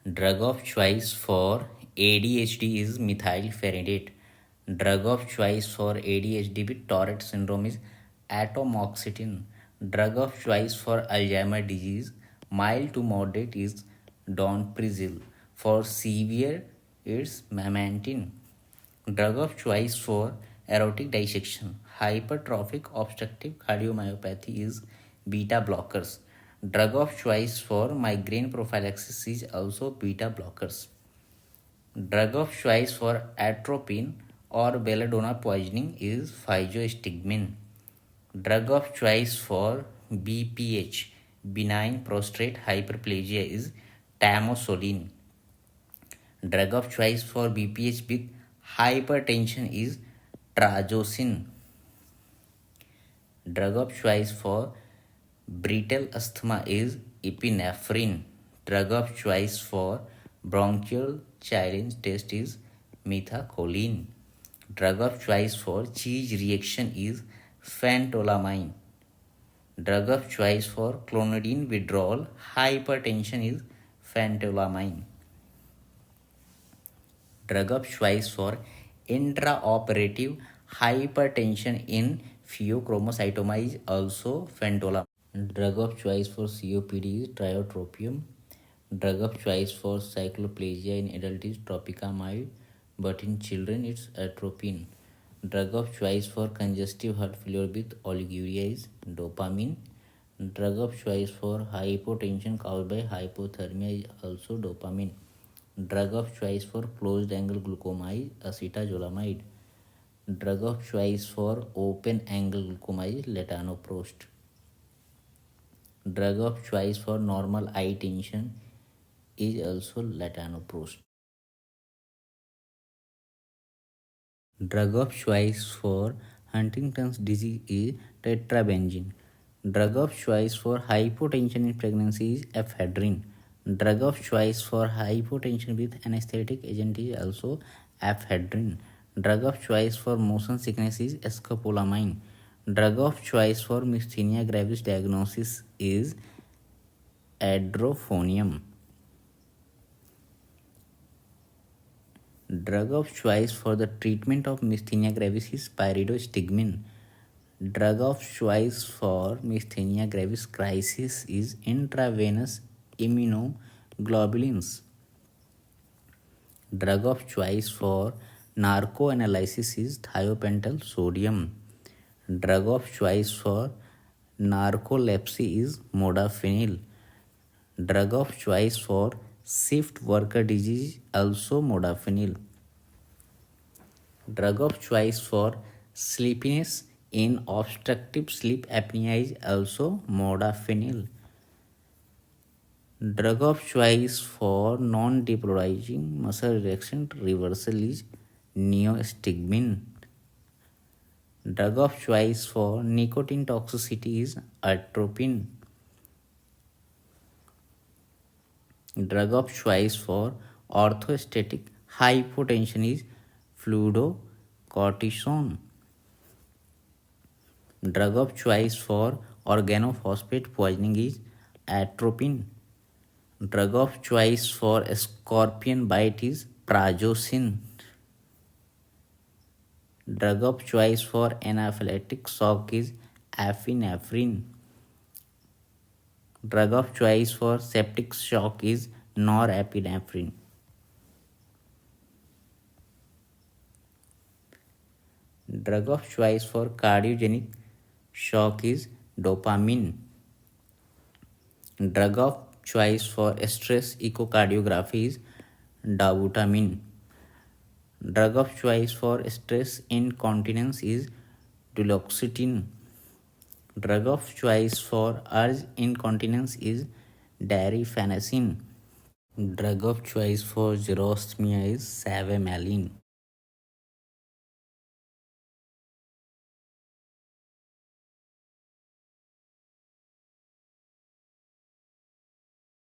Drug of choice for ADHD is methylphenidate. Drug of choice for ADHD with Tourette syndrome is atomoxetine. Drug of choice for Alzheimer's disease, mild to moderate, is donepezil. For severe, it's memantine. Drug of choice for aortic dissection, hypertrophic obstructive cardiomyopathy is beta blockers. Drug of choice for migraine prophylaxis is also beta blockers. Drug of choice for atropine or belladonna poisoning is physostigmine. Drug of choice for BPH, benign prostate hyperplasia, is tamoxifen. Drug of choice for BPH with hypertension is trazodone. Drug of choice for brittle asthma is epinephrine. Drug of choice for bronchial challenge test is methacholine. Drug of choice for cheese reaction is phentolamine. Drug of choice for clonidine withdrawal hypertension is phentolamine. Drug of choice for intraoperative hypertension in pheochromocytoma is also phentolamine. Drug of choice for COPD is tiotropium. Drug of choice for cycloplasia in adults is tropicamide, but in children it's atropine. Drug of choice for congestive heart failure with oliguria is dopamine. Drug of choice for hypotension caused by hypothermia is also dopamine. Drug of choice for closed angle glaucoma is acetazolamide. Drug of choice for open angle glaucoma is latanoprost. Drug of choice for normal eye tension is also latanoprost. Drug of choice for Huntington's disease is tetrabenazine. Drug of choice for hypotension in pregnancy is ephedrine. Drug of choice for hypotension with anesthetic agent is also ephedrine. Drug of choice for motion sickness is scopolamine. Drug of choice for myasthenia gravis diagnosis is adrophonium. Drug of choice for the treatment of myasthenia gravis is pyridostigmine. Drug of choice for myasthenia gravis crisis is intravenous immunoglobulins. Drug of choice for narcoanalysis is thiopental sodium. Drug of choice for narcolepsy is modafinil. Drug of choice for shift worker disease also modafinil. Drug of choice for sleepiness in obstructive sleep apnea is also modafinil. Drug of choice for non-depolarizing muscle relaxation reversal is neostigmine. Drug of choice for nicotine toxicity is atropine. Drug of choice for orthostatic hypotension is fluorocortisone. Drug of choice for organophosphate poisoning is atropine. Drug of choice for scorpion bite is prazosin. Drug of choice for anaphylactic shock is epinephrine. Drug of choice for septic shock is norepinephrine. Drug of choice for cardiogenic shock is dopamine. Drug of choice for stress echocardiography is dobutamine. Drug of choice for stress incontinence is duloxetine. Drug of choice for urge incontinence is dariphenazine. Drug of choice for xerostomia is savimaline.